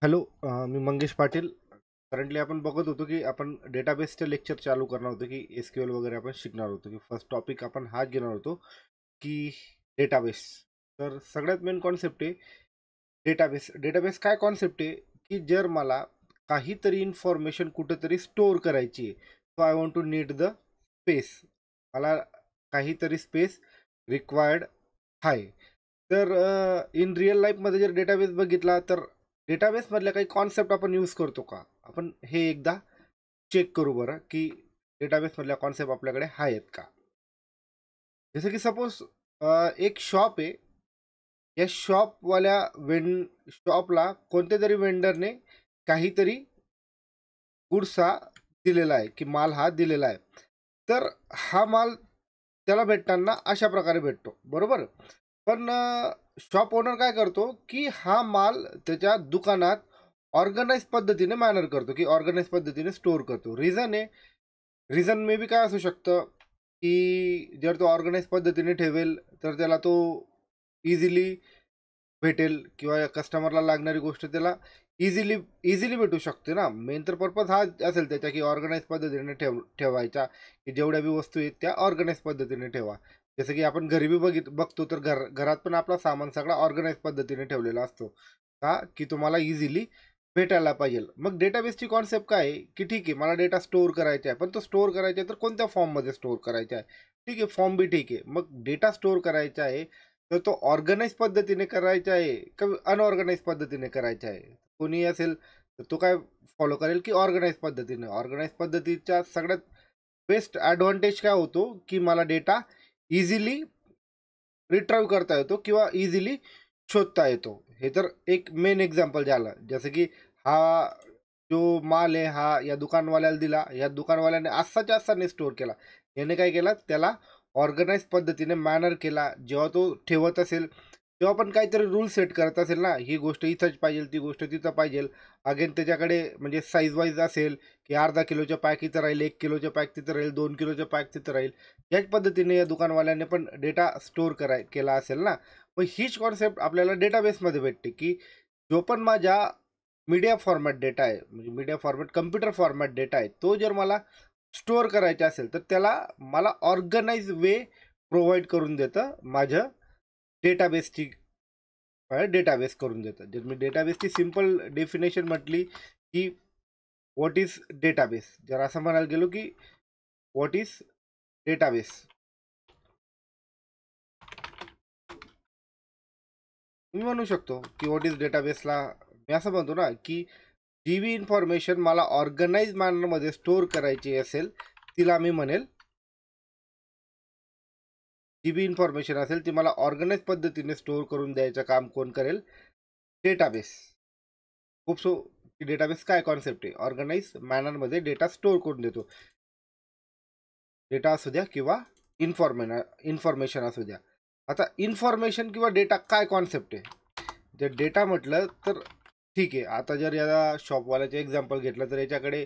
Hello, मी Mangesh Patil. Currently आपण बघत होतो की आपण डेटाबेसचे लेक्चर चालू करणार होतो की एसक्यूएल वगैरे आपण शिकणार होतो की फर्स्ट टॉपिक आपण हा घेणार होतो की डेटाबेस. तर सगळ्यात मेन कॉन्सेप्ट आहे डेटाबेस. डेटाबेस काय कॉन्सेप्ट आहे की जर मला काहीतरी इन्फॉर्मेशन कुठेतरी स्टोअर करायची आहे, so I want to need the space. मला काहीतरी स्पेस रिक्वायर्ड आहे. तर इन रिअल लाईफमध्ये जर डेटाबेस बघितला तर डेटाबेसमधल्या काही कॉन्सेप्ट आपण यूज करतो का? आपण हे एकदा चेक करू बरं, की डेटाबेसमधल्या कॉन्सेप्ट आपल्याकडे आहेत का? जसं की सपोज एक शॉप आहे. या शॉपला कोणत्या तरी वेंडरने काहीतरी गुड्स हा दिलेला आहे, की माल हा दिलेला आहे. तर हा माल त्याला भेटताना अशा प्रकारे भेटतो, बरोबर? पण शॉप ओनर काय करतो, की हा माल त्याच्या दुकानात ऑर्गनाइज पद्धतीने मॅनर करतो, की ऑर्गनाइज पद्धतीने स्टोअर करतो. रिझन मे बी काय असू शकतं, की जर तो ऑर्गनाइज पद्धतीने ठेवेल, तर त्याला तो इझिली भेटेल किंवा कस्टमरला लागणारी गोष्ट त्याला इझिली इझिली भेटू शकते ना. मेन तर पर्पज हा असेल त्याच्या, की ऑर्गनाइज पद्धतीने ठेवायचा, की जेवढ्या बी वस्तू आहेत त्या ऑर्गनाइज पद्धतीने ठेवा. जसं की आपण घरी बी बघतो, तर घरात पण आपला सामान सगळा ऑर्गनाइज पद्धतीने ठेवलेला असतो. का? की तुम्हाला इझिली भेटायला पाहिजे. मग डेटाबेसची कॉन्सेप्ट काय आहे, की ठीक आहे मला डेटा स्टोअर करायचा आहे, पण तो स्टोअर करायचा आहे तर कोणत्या फॉर्ममध्ये स्टोअर करायचा आहे? ठीक आहे, फॉर्म बी ठीक आहे. मग डेटा स्टोअर करायचा आहे, तर तो ऑर्गनाइज पद्धतीने करायचा आहे का अनऑर्गनाइज पद्धतीने करायचा आहे? कोणी असेल तर तो काय फॉलो करेल, की ऑर्गनाइज पद्धतीने. ऑर्गनाइज पद्धतीच्या सगळ्यात बेस्ट ॲडव्हांटेज काय होतो, की मला डेटा इझिली रिट्राईव्ह करता येतो किंवा इझिली शोधता येतो. हे तर एक मेन एक्झाम्पल झालं. जसं की हा जो माल आहे हा या दुकानवाल्याला दिला, या दुकानवाल्याने असाच्या असा स्टोअर केला. याने काय केला, त्याला ऑर्गनाइज पद्धतीने मॅनर केला. जेव्हा तो ठेवत असेल, तेव्हा पण काहीतरी रूल सेट करत असेल ना, ही गोष्ट इथंच पाहिजे, ती गोष्ट तिथं पाहिजे. अगेन त्याच्याकडे म्हणजे साईज वाईज असेल, की अर्धा किलोच्या पॅक इथं राहील, 1 किलोच्या पॅक तिथं राहील, 2 किलोच्या पॅक तिथं राहील. याच पद्धतीने या दुकानवाल्याने पण डेटा स्टोअर केला असेल ना. मग हीच कॉन्सेप्ट आपल्याला डेटाबेसमध्ये भेटते, की जो पण माझ्या मीडिया फॉर्मॅट डेटा आहे, म्हणजे media format computer format data आहे, तो जर मला स्टोअर करायचा असेल, तर त्याला मला ऑर्गनाइज वे प्रोव्हाइड करून देतं माझं डेटाबेसची डेटाबेस करून देतं. जर मी डेटाबेसची सिंपल डेफिनेशन म्हटली, की व्हॉट इज डेटाबेस? जर असं म्हणायला गेलो, की व्हॉट इज डेटाबेस? मी म्हणू शकतो, की व्हॉट इज डेटाबेसला मी असं म्हणतो ना, की जी बी इन्फॉर्मेशन मला ऑर्गनाइज मॅनरमध्ये स्टोअर करायची असेल, तिला मी म्हणेल जी बी इन्फॉर्मेशन असेल ती मला ऑर्गनाइज पद्धतीने स्टोअर करून द्यायचं काम कोण करेल? डेटाबेस. खूप डेटाबेस काय कॉन्सेप्ट आहे? ऑर्गनाइज मॅनरमध्ये डेटा स्टोअर करून देतो. डेटा असू द्या किंवा इन्फॉर्मेशन असू द्या. आता इन्फॉर्मेशन किंवा डेटा काय कॉन्सेप्ट आहे? जर डेटा म्हटलं तर ठीक आहे. आता जर या शॉपवाल्याचं एक्झाम्पल घेतलं तर याच्याकडे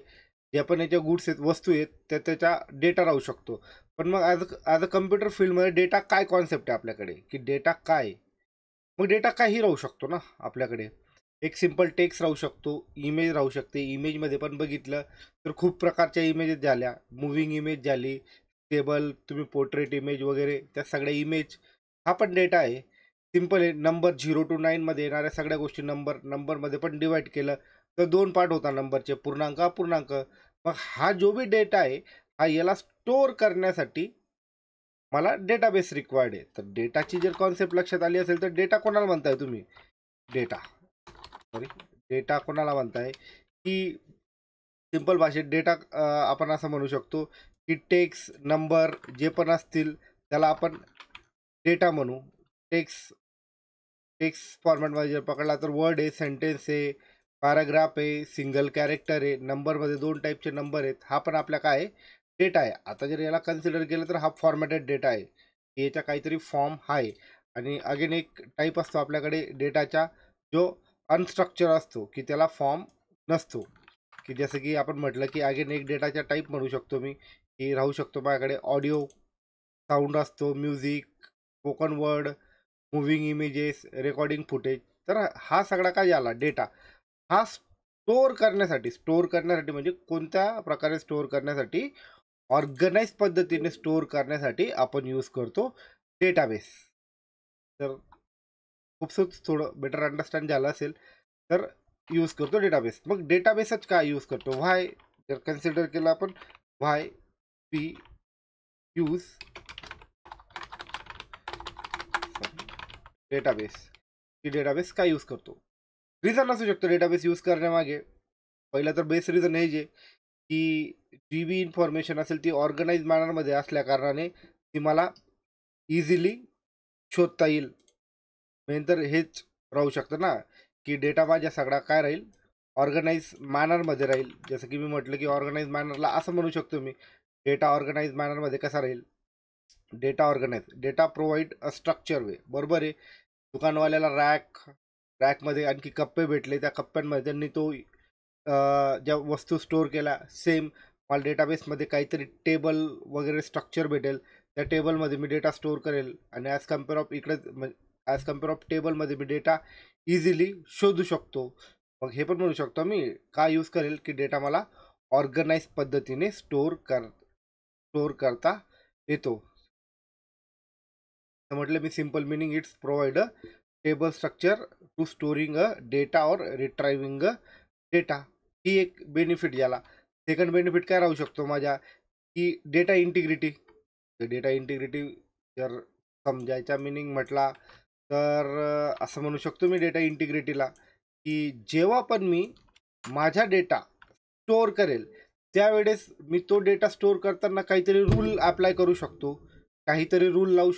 जे पण याच्या गुड्स आहेत, वस्तू आहेत, त्या त्याच्या डेटा राहू शकतो. पण मग ॲज अ कम्प्युटर फील्डमध्ये डेटा काय कॉन्सेप्ट आहे आपल्याकडे, की डेटा काय आहे? मग डेटा काही राहू शकतो ना आपल्याकडे. एक सिंपल टेक्स्ट राहू शकतो, इमेज राहू शकते. इमेजमध्ये पण बघितलं तर खूप प्रकारच्या इमेजेस झाल्या. मूव्हिंग इमेज झाली, स्टेबल, तुम्ही पोर्ट्रेट इमेज वगैरे त्या सगळ्या इमेज हा पण डेटा आहे. सिंपल आहे. नंबर 0 to 9 मध्ये येणाऱ्या सगळ्या गोष्टी नंबरमध्ये पण डिवाइड केलं तर 2 पार्ट होता नंबरचे, पूर्णांक, अपूर्णांक. मग हा जो बी डेटा आहे, हा याला स्टोअर करण्यासाठी मला डेटाबेस रिक्वायर्ड आहे. तर डेटाची जर कॉन्सेप्ट लक्षात आली असेल, तर डेटा कोणाला म्हणताय तुम्ही? डेटा सॉरी डेटा कोणाला म्हणताय, की सिंपल भाषेत डेटा आपण असं म्हणू शकतो, की टेक्स्ट, नंबर जे पण असतील त्याला आपण डेटा म्हणू. टेक्स्ट टेक्स्ट फॉर्मॅटमध्ये जर पकडला तर वर्ड आहे, सेंटेन्स आहे, पॅराग्राफ आहे, सिंगल कॅरेक्टर आहे, नंबरमध्ये 2 टाईपचे नंबर आहेत. हा पण आपला काय आहे? डेटा आहे. आता जर याला कन्सिडर केलं तर हा फॉर्मॅटेड डेटा आहे. याचा काहीतरी फॉर्म आहे. आणि अगेन एक टाईप असतो आपल्याकडे डेटाचा, जो अनस्ट्रक्चर असतो, की त्याला फॉर्म नसतो. की जसं की आपण म्हटलं, की अगेन एक डेटाचा टाईप म्हणू शकतो मी, की राहू शकतो माझ्याकडे ऑडिओ, साऊंड असतो, music, spoken word, moving images, recording footage. तर हा सगळा काय झाला? डेटा. हा स्टोर करण्यासाठी म्हणजे कोणत्या प्रकारे स्टोर करण्यासाठी, ऑर्गनाइज पद्धतीने स्टोर करण्यासाठी आपण यूज करतो डेटाबेस. तर खूपच थोडं बेटर अंडरस्टँड झालं असेल तर यूज करतो डेटाबेस. मग डेटाबेसच काय यूज करतो, व्हाय जर कन्सिडर केलं आपण, व्हाय वी यूज डेटाबेस, की डेटाबेस काय यूज करतो. रिझन असू शकतो डेटाबेस यूज करण्यामागे. पहिलं तर बेस रिझन हे जे की जी बी इन्फॉर्मेशन असेल ती ऑर्गनाइज मॅनरमध्ये असल्या कारणाने ती मला इझिली शोधता येईल. मेन तर हेच राहू शकतं ना, की डेटा माझ्या सगळा काय राहील, ऑर्गनाइज मॅनरमध्ये राहील. जसं की मी म्हटलं की ऑर्गनाइज मॅनरला असं म्हणू शकतो मी, डेटा ऑर्गनाइज मॅनरमध्ये कसा राहील, डेटा प्रोव्हाइड अ स्ट्रक्चर वे. बरोबर आहे. दुकानवाल्याला रॅकमध्ये आणखी कप्पे भेटले, त्या कप्प्यांमध्ये त्यांनी तो ज्या वस्तू स्टोअर केल्या, सेम मला डेटाबेसमध्ये काहीतरी टेबल वगैरे स्ट्रक्चर भेटेल. त्या टेबलमध्ये मी डेटा स्टोअर करेल आणि ॲज कम्पेअर ऑफ टेबलमध्ये मी डेटा इझिली शोधू शकतो. मग हे पण म्हणू शकतो मी का यूज करेल, की डेटा मला ऑर्गनाइज पद्धतीने स्टोअर करता येतो. तर म्हटलं मी simple meaning, it's provide a table structure to storing a data और रिट्रायविंग अ डेटा. ही एक बेनिफिट झाला. सेकंड बेनिफिट काय राहू शकतो माझ्या, की डेटा इंटिग्रिटी. डेटा इंटिग्रिटी जर समजायचा मिनिंग म्हटला तर असं म्हणू शकतो मी डेटा इंटिग्रिटीला, की जेव्हा पण मी माझा डेटा स्टोअर करेल त्यावेळेस मी तो डेटा स्टोअर करताना काहीतरी रूल अप्लाय करू शकतो, काहीतरी रूल लावू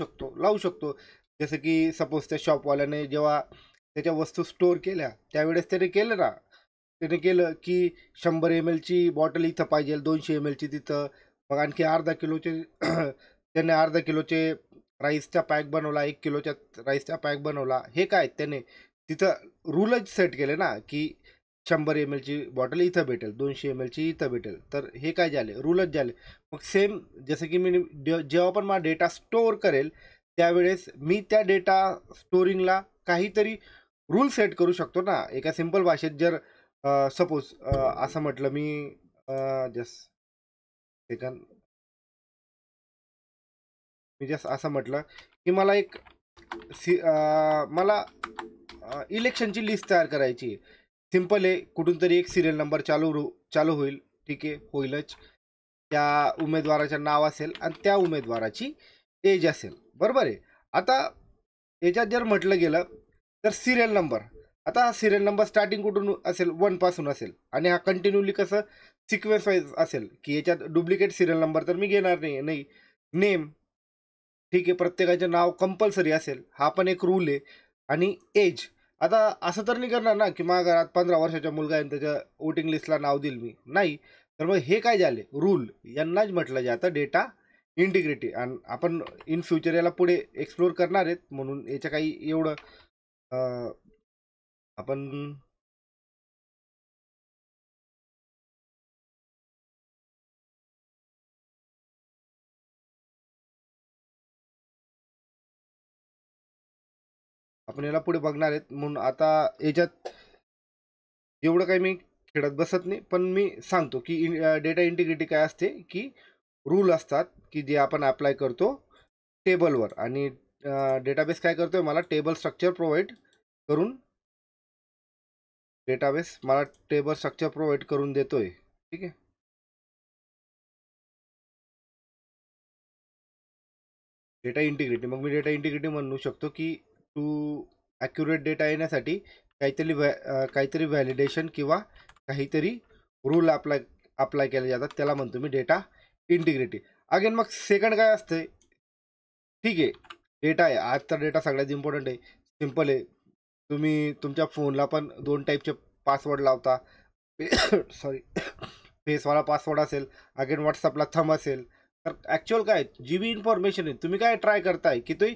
शकतो. जसं की सपोज त्या शॉपवाल्याने जेव्हा त्याच्या वस्तू स्टोअर केल्या त्यावेळेस त्याने केलं की 100 ml ची बॉटल इथं पाहिजे, 200 ml ची तिथं, मग आणखी अर्धा किलोचे त्याने अर्धा किलोचे राईसचा पॅक बनवला, 1 किलोच्या राईसचा पॅक बनवला. हे काय त्याने तिथं रूलच सेट केले ना, की 100 ml ची बॉटल इथं भेटेल, 200 ml ची इथं भेटेल. तर हे काय झाले, रूलच झाले. मग सेम जसं की मी जेव्हा पण माझा डेटा स्टोअर करेल त्यावेळेस मी त्या डेटा स्टोरिंगला काहीतरी रूल सेट करू शकतो ना. एका सिंपल भाषेत जर सपोज असं म्हटलं मी, जस्ट सेकंड, मी जस्ट असं म्हटलं की मला मला इलेक्शनची लिस्ट तयार करायची आहे. सिंपल आहे, कुठून तरी एक सिरियल नंबर चालू होईल. ठीक आहे, होईलच. त्या उमेदवाराचं नाव असेल आणि त्या उमेदवाराची एज असेल. बरोबर आहे. आता याच्यात जर म्हटलं गेलं तर सिरियल नंबर, आता हा सिरियल नंबर स्टार्टिंग कुठून असेल, 1 पासून असेल आणि हा कंटिन्यूली कसं सिक्वेन्स वाईज असेल, की याच्यात डुप्लिकेट सिरियल नंबर तर मी घेणार नाही. नेम, ठीक आहे, प्रत्येकाचे नाव कंपल्सरी असेल, हा पण एक रूल आहे. आणि एज, आता असं तर नाही करणार ना की माझ्या घरात 15 वर्षाचा मुलगा आहे आणि त्याच्या वोटिंग लिस्टला नाव देईल मी, नाही. तर मग हे काय झाले रूल, यांनाच म्हटलं जातं डेटा इंटिग्रिटी. आणि आपण इन फ्युचर याला पुढे एक्सप्लोर करणार आहेत, म्हणून याच्या काही एवढं अं, आपण आपण याला पुढे बघणार आहेत. म्हणून आता याच्यात एवढं काही मी खेळत बसत नाही, पण मी सांगतो की डेटा इंटिग्रिटी काय असते, की रूल असतात की जे आपण अप्लाय करतो टेबलवर. आणि डेटाबेस काय करतोय, मला टेबल स्ट्रक्चर प्रोव्हाइड करून देतोय. ठीक आहे. डेटा इंटिग्रिटी, मग मी डेटा इंटिग्रिटी म्हणू शकतो की टू ॲक्युरेट डेटा येण्यासाठी काहीतरी व्हॅलिडेशन किंवा काहीतरी रूल अप्लाय केले जातात, त्याला म्हणतो मी डेटा इंटिग्रिटी. अगेन मग सेकंड काय असते, ठीक आहे, डेटा आहे. आजचा डेटा सगळ्यात इम्पॉर्टंट आहे. सिम्पल आहे. तुम्ही तुमच्या फोनला पण 2 टाईपचे पासवर्ड लावता. सॉरी, फेसवाला पासवर्ड असेल, अगेन व्हॉट्सअपला थंब असेल. तर ॲक्च्युअल काय जी बी इन्फॉर्मेशन आहे, तुम्ही काय ट्राय करताय की ती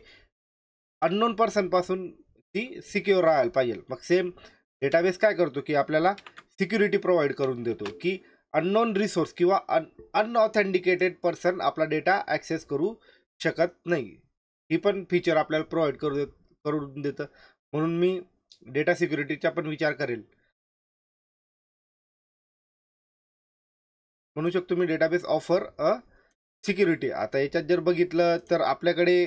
अननोन पर्सनपासून ती सिक्युअर राहायला पाहिजे. मग सेम डेटाबेस काय करतो, की आपल्याला सिक्युरिटी प्रोव्हाइड करून देतो, की अननोन रिसोर्स किंवा अनऑथेंटिकेटेड पर्सन आपला डेटा ॲक्सेस करू शकत नाही. ही पण फीचर आपल्याला प्रोव्हाइड करून देतं. म्हणून मी डेटा सिक्युरिटीचा पण विचार करेल. म्हणू शकतो मी डेटाबेस ऑफर अ सिक्युरिटी. आता याच्यात जर बघितलं तर आपल्याकडे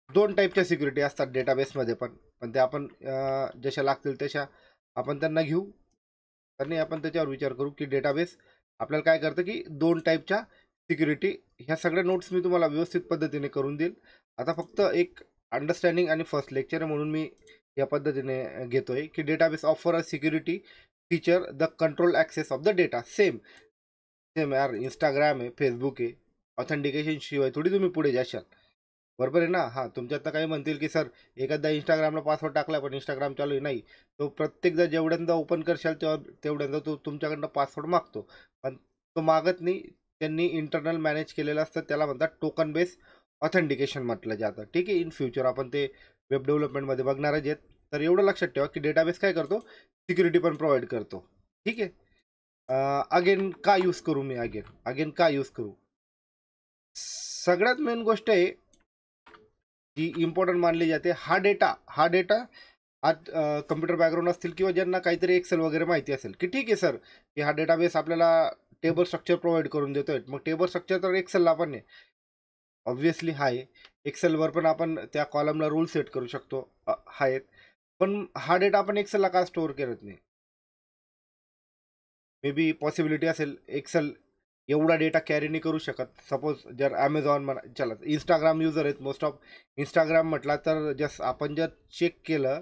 दोन टाईपच्या सिक्युरिटी असतात डेटाबेसमध्ये पण ते आपण जशा लागतील तशा आपण त्यांना घेऊ आणि आपण त्याच्यावर विचार करू की डेटाबेस आपल्याला काय करतं की दोन टाईपच्या सिक्युरिटी. ह्या सगळ्या नोट्स मी तुम्हाला व्यवस्थित पद्धतीने करून देईल. आता फक्त एक अंडरस्टँडिंग आणि फर्स्ट लेक्चर म्हणून मी या पद्धतीने घेतोय की database offer a security feature the control excess of the data. Same same यार, इंस्टाग्राम आहे, फेसबुक आहे, ऑथेंटिकेशन शिवाय थोडी तुम्ही पुढे जाशाल. बरोबर आहे ना? हां, तुमच्यातनं काही म्हणतील की सर एखादा इंस्टाग्रामला पासवर्ड टाकला पण इंस्टाग्राम चालू आहे. नाही, तो प्रत्येकदा जेवढ्यांदा ओपन करशाल तेवढ्यांदा तो तुमच्याकडनं पासवर्ड मागतो. पण तो मागत नाही. त्यांनी इंटरनल मॅनेज केलेलं असतं. त्याला म्हणतात टोकन बेस ऑथेंटिकेशन म्हटलं जातं. ठीक आहे. इन फ्युचर आपण ते वेब डेव्हलपमेंटमध्ये बघणारच आहेत. तर एवढं लक्षात ठेवा की डेटाबेस काय करतो, सिक्युरिटी पण प्रोव्हाइड करतो. ठीक आहे. अगेन का यूज करू मी, अगेन का यूज करू? सगळ्यात मेन गोष्ट आहे जी इम्पॉर्टंट मानली जाते, हा डेटा आज कम्प्युटर बॅकग्राऊंड असतील किंवा ज्यांना काहीतरी एक्सेल वगैरे माहिती असेल की ठीक आहे सर की हा डेटाबेस आपल्याला टेबल स्ट्रक्चर प्रोव्हाइड करून देतोय. मग टेबल स्ट्रक्चर तर एक्सेलला पण आहे, ऑब्व्हियसली आहे. एक्सेलवर पण आपण त्या कॉलमला रूल सेट करू शकतो, आहेत. पण हा डेटा आपण एक्सेलला का स्टोअर करत नाही? मे बी पॉसिबिलिटी असेल, एक्सेल एवढा डेटा कॅरी नाही करू शकत. सपोज जर ॲमेझॉन म्हणा, चला इंस्टाग्राम युजर आहेत मोस्ट ऑफ. इंस्टाग्राम म्हटला तर जस्ट आपण जर चेक केलं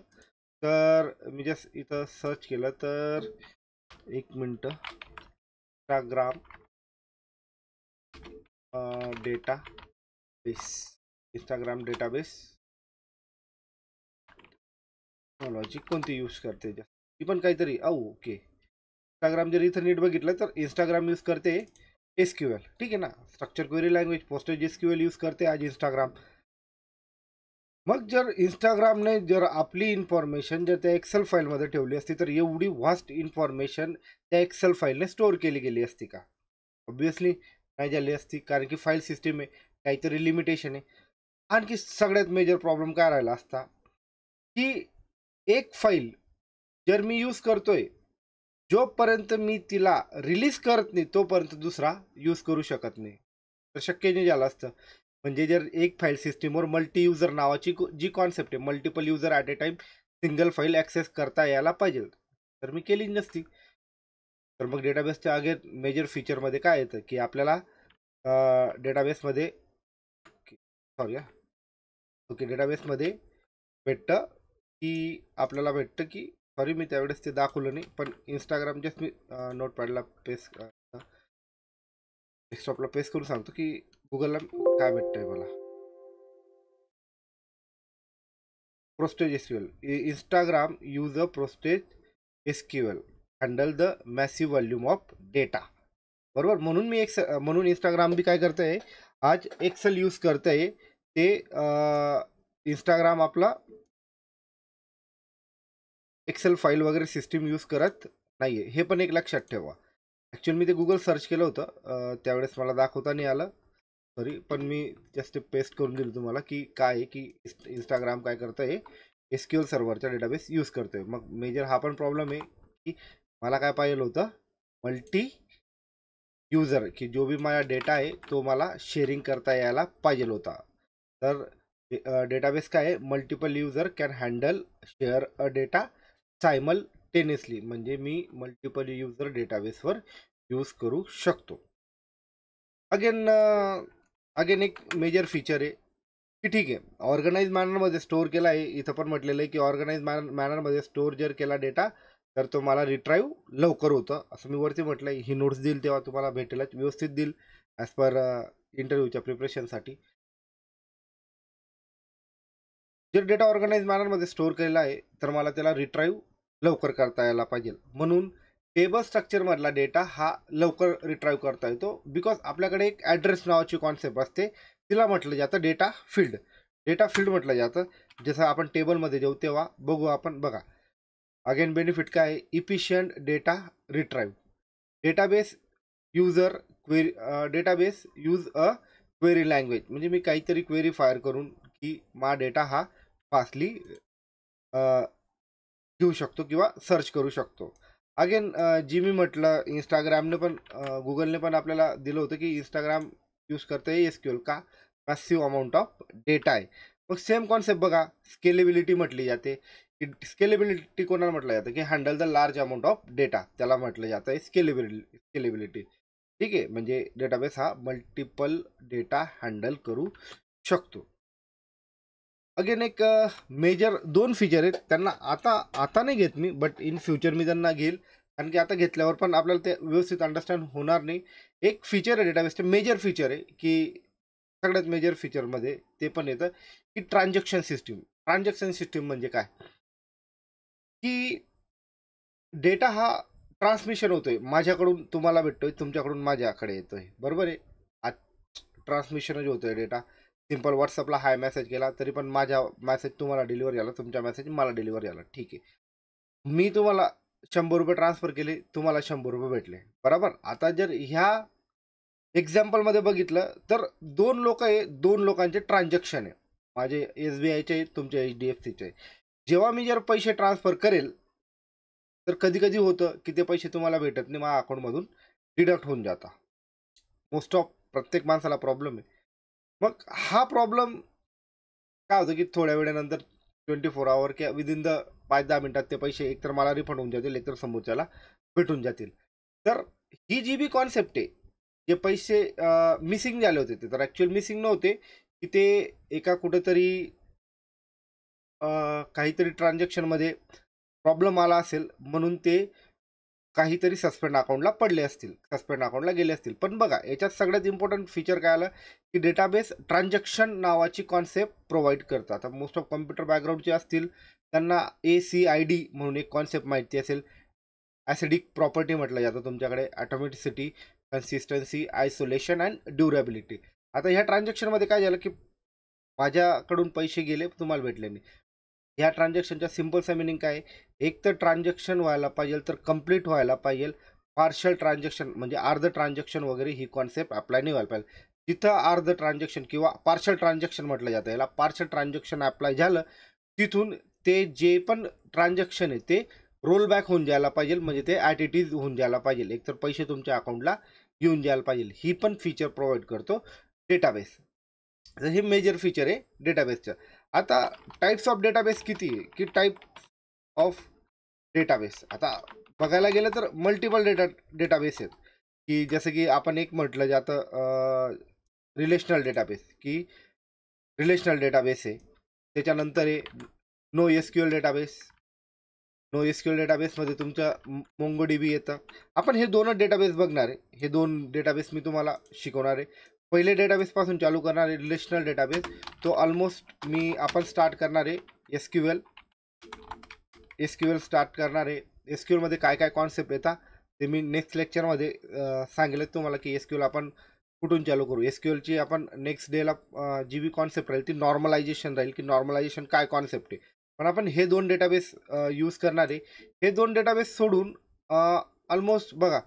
तर मी जस्ट इथं सर्च केलं तर एक मिनटं, Instagram data base, Instagram database technology कोणती यूज करते ती पण काहीतरी ओके. इंस्टाग्राम जर इथं नीट बघितलं तर इंस्टाग्राम यूज करते SQL. ठीक आहे ना, structure query language postage SQL use करते आज इंस्टाग्राम. मग जर इंस्टाग्रामने जर आपली इन्फॉर्मेशन जर त्या एक्सेल फाईलमध्ये ठेवली असती तर एवढी व्हास्ट इन्फॉर्मेशन त्या एक्सेल फाईलने स्टोअर केली गेली असती का? ऑब्व्हियसली नाही झाली असती, कारण की फाईल सिस्टीम आहे, काहीतरी लिमिटेशन आहे. आणखी सगळ्यात मेजर प्रॉब्लेम काय राहिला असता की एक फाईल जर मी यूज करतोय, जोपर्यंत मी तिला रिलीज करत नाही तोपर्यंत दुसरा यूज करू शकत नाही. तर शक्य नाही झालं असतं. म्हणजे जर एक फाईल सिस्टीमवर मल्टी युजर नावाची जी कॉन्सेप्ट आहे, multiple user at a time single file access करता यायला पाहिजे, तर मी केली नसती. तर मग डेटाबेसच्या अगेन मेजर फीचरमध्ये काय येतं की आपल्याला डेटाबेसमध्ये सॉरी ओके डेटाबेसमध्ये भेटतं की आपल्याला भेटतं की सॉरी मी त्यावेळेस ते दाखवलं नाही, पण इंस्टाग्राम जस्ट मी नोटपॅडला पेस्ट डेस्कटॉपला पेस्ट करून सांगतो की गुगलला काय भेटतंय मला. प्रोस्टेज SQL. Instagram use a Prostage SQL handle the massive volume of data. बरोबर, म्हणून मी म्हणून इंस्टाग्राम बी काय करतंय आज एक्सेल यूज करतंय. ते इंस्टाग्राम आपला एक्सेल फाईल वगैरे सिस्टीम यूज करत नाहीये, हे पण एक लक्षात ठेवा. ॲक्च्युअली मी ते गुगल सर्च केलं होतं, त्यावेळेस मला दाखवता नाही आलं सॉरी, पण मी जस्ट पेस्ट करून दिलं तुम्हाला की काय आहे की इंस्टाग्राम काय करतं आहे, SQL सर्व्हरचा डेटाबेस यूज करतोय. मग मेजर हा पण प्रॉब्लेम आहे की मला काय पाहिजे होतं, मल्टी युजर की जो भी माझा डेटा आहे तो मला शेअरिंग करता यायला पाहिजे होता. तर डेटाबेस काय आहे, multiple user can handle share a data simultaneously, म्हणजे मी मल्टिपल युजर डेटाबेसवर यूज करू शकतो. अगेन अगेन एक मेजर फीचर आहे की ठीक आहे, ऑर्गनाइज मॅनरमध्ये स्टोअर केला आहे. इथं पण म्हटलेलं आहे की ऑर्गनाइज मॅनरमध्ये स्टोअर जर केला डेटा तर तो मला रिट्राईव्ह लवकर होतं, असं मी वरती म्हटलं आहे. ही नोट्स देईल तेव्हा तुम्हाला भेटेलच, व्यवस्थित देईल ॲज पर इंटरव्ह्यूच्या प्रिपरेशनसाठी. जर डेटा ऑर्गनाइज मॅनरमध्ये स्टोअर केलेला आहे तर मला त्याला रिट्राईव्ह लवकर करता यायला पाहिजे. म्हणून टेबल स्ट्रक्चरमधला डेटा हा लवकर रिट्राईव्ह करता येतो, बिकॉज आपल्याकडे एक ॲड्रेस नावाची कॉन्सेप्ट असते, तिला म्हटलं जातं डेटा फील्ड. डेटा फील्ड म्हटलं जातं. जसं आपण टेबलमध्ये जाऊ तेव्हा बघू आपण, बघा अगेन बेनिफिट काय आहे, efficient data retrieve. Database user query, database use a query language, म्हणजे मी काहीतरी क्वेरी फायर करून की मा डेटा हा फास्टली घेऊ शकतो किंवा सर्च करू शकतो. अगेन जी मी म्हटलं इंस्टाग्रामने पण गुगलने पण आपल्याला दिलं होतं की इंस्टाग्राम यूज करते SQL का, मॅसिव्ह अमाऊंट ऑफ डेटा आहे. मग सेम कॉन्सेप्ट बघा, स्केलेबिलिटी म्हटली जाते. की स्केलेबिलिटी कोणाला म्हटलं जातं की handle the large amount of data, त्याला म्हटलं जातं आहे स्केलेबिलिटी. ठीक आहे, म्हणजे डेटाबेस हा मल्टिपल डेटा हँडल करू शकतो. अगेन एक मेजर 2 फीचर आहेत, त्यांना आता नाही घेत मी, बट इन फ्युचर मी त्यांना घेईल, कारण की आता घेतल्यावर पण आपल्याला ते व्यवस्थित अंडरस्टँड होणार नाही. एक फीचर आहे डेटाबेसचे, मेजर फीचर आहे की सगळ्यात मेजर फीचरमध्ये ते पण येतं की ट्रान्झॅक्शन सिस्टीम. ट्रान्झॅक्शन सिस्टीम म्हणजे काय, की डेटा हा ट्रान्समिशन होतोय, माझ्याकडून तुम्हाला भेटतोय, तुमच्याकडून माझ्याकडे येतोय, बरोबर आहे. ट्रान्समिशन जे होतोय डेटा, सिंपल व्हॉट्सअपला हाय मेसेज केला तरी पण माझ्या मेसेज तुम्हाला डिलिव्हर झाला, तुमच्या मेसेज मला डिलिव्हर झाला. ठीक आहे, मी तुम्हाला 100 रुपये ट्रान्सफर केले, तुम्हाला 100 रुपये भेटले, बरोबर. आता जर ह्या एक्झाम्पलमध्ये बघितलं तर 2 लोक आहे, 2 लोकांचे ट्रान्झॅक्शन आहे, माझे SBIचे, तुमचे HDFCचे. जेव्हा मी जर पैसे ट्रान्सफर करेल तर कधी कधी होतं की ते पैसे तुम्हाला भेटत नाही, माझ्या अकाउंटमधून डिडक्ट होऊन जाता. मोस्ट ऑफ प्रत्येक माणसाला प्रॉब्लेम आहे. मग हा प्रॉब्लेम काय होतं की थोड्या वेळानंतर 24 आवर किंवा विदिन द 5-10 मिनिटात ते पैसे एकतर मला रिफंड होऊन जातील, एकतर समोरच्याला भेटून जातील. तर ही जी बी कॉन्सेप्ट आहे, जे पैसे मिसिंग झाले होते ते तर ॲक्च्युअल मिसिंग नव्हते, की ते एका कुठेतरी काहीतरी ट्रान्झॅक्शनमध्ये प्रॉब्लेम आला असेल म्हणून ते काहीतरी सस्पेंड अकाउंटला पडले असतील, सस्पेंड अकाउंटला गेले असतील. पण बघा, याच्यात सगळ्यात इम्पॉर्टंट फीचर काय आलं की डेटाबेस ट्रान्झॅक्शन नावाची कॉन्सेप्ट प्रोव्हाइड करतात. आता मोस्ट ऑफ कॉम्प्युटर बॅकग्राऊंडचे असतील त्यांना ACID म्हणून एक कॉन्सेप्ट माहिती असेल. ॲसिडिक प्रॉपर्टी म्हटलं जातं तुमच्याकडे, ॲटॉमिसिटी, कन्सिस्टन्सी, आयसोलेशन अँड ड्युरेबिलिटी. आता ह्या ट्रान्झॅक्शनमध्ये काय झालं की माझ्याकडून पैसे गेले, तुम्हाला भेटले नाही. ह्या ट्रान्झॅक्शनच्या सिम्पलचा मिनिंग काय आहे, एक तर ट्रान्झॅक्शन व्हायला पाहिजे, तर कंप्लीट व्हायला पाहिजे. पार्शल ट्रान्झॅक्शन म्हणजे अर्ध ट्रान्झॅक्शन वगैरे ही कॉन्सेप्ट अप्लाय नाही व्हायला पाहिजे. तिथं अर्ध ट्रान्झॅक्शन किंवा पार्शल ट्रान्झॅक्शन म्हटलं जातं याला, पार्शल ट्रान्झॅक्शन अप्लाय झालं तिथून ते जे पण ट्रान्झॅक्शन आहे ते रोल बॅक होऊन जायला पाहिजे, म्हणजे ते ॲट इट इज होऊन जायला पाहिजे, एकतर पैसे तुमच्या अकाउंटला येऊन जायला पाहिजे. ही पण फीचर प्रोव्हाइड करतो डेटाबेस. तर हे मेजर फीचर आहे डेटाबेसचं. आता टाईप्स ऑफ डेटाबेस किती आहे, की टाईप ऑफ डेटाबेस आता बघायला गेलं तर मल्टिपल डेटाबेस आहेत, की जसं की आपण एक म्हटलं जातं रिलेशनल डेटाबेस, की रिलेशनल डेटाबेस आहे. त्याच्यानंतर आहे NoSQL डेटाबेस. NoSQL डेटाबेसमध्ये तुमचं MongoDB येतं. आपण हे 2च डेटाबेस बघणार आहे, हे 2 डेटाबेस मी तुम्हाला शिकवणार आहे. पहिले डेटाबेसपासून चालू करणार आहे, रिलेशनल डेटाबेस. तो ऑलमोस्ट आपण स्टार्ट करणार आहे SQL स्टार्ट करणार आहे. SQLमध्ये काय काय कॉन्सेप्ट येतात ते मी नेक्स्ट लेक्चरमध्ये सांगेल तुम्हाला, की SQL आपण कुठून चालू करू. SQLची आपण नेक्स्ट डेला जी बी कॉन्सेप्ट राहील ती नॉर्मलायझेशन राहील, की नॉर्मलायझेशन काय कॉन्सेप्ट आहे. पण आपण हे 2 डेटाबेस यूज करणार आहे. हे 2 डेटाबेस सोडून ऑलमोस्ट बघा,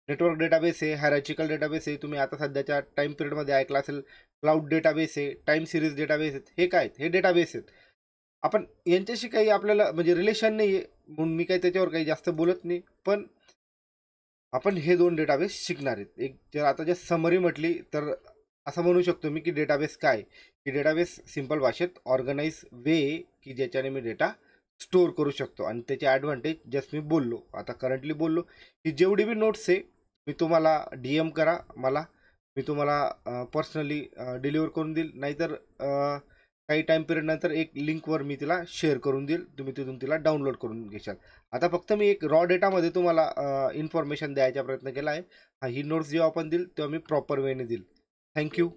नेटवर्क डेटाबेस आहे, हायरार्चिकल डेटाबेस आहे, तुम्ही आता सध्याच्या टाईम पिरियडमध्ये ऐकला असेल, क्लाउड डेटाबेस आहे, टाईम सिरीज डेटाबेस आहेत. हे काय आहेत, हे डेटाबेस आहेत. आपण यांच्याशी काही आपल्याला म्हणजे रिलेशन नाही आहे म्हणून मी काही त्याच्यावर काही जास्त बोलत नाही, पण आपण हे 2 डेटाबेस शिकणार आहेत. एक जर आता जर समरी म्हटली तर असं म्हणू शकतो मी की डेटाबेस काय, की डेटाबेस सिंपल भाषेत ऑर्गनाइज वे, की ज्याच्याने मी डेटा स्टोअर करू शकतो. आणि त्याचे ॲडव्हान्टेज जस्ट मी बोललो, आता करंटली बोललो, की जेवढी बी नोट्स आहे मी तुम्हाला DM करा मला, मी तुम्हाला पर्सनली डिलिव्हर करून देईल, नाहीतर काही टाईम पिरियडनंतर एक लिंकवर मी तिला शेअर करून देईल, तुम्ही तिथून तिला डाउनलोड करून घेशाल. आता फक्त मी एक रॉ डेटामध्ये तुम्हाला इन्फॉर्मेशन द्यायचा प्रयत्न केला आहे. ही नोट्स जेव्हा आपण देईल तेव्हा मी प्रॉपर वेने देईल. थँक्यू.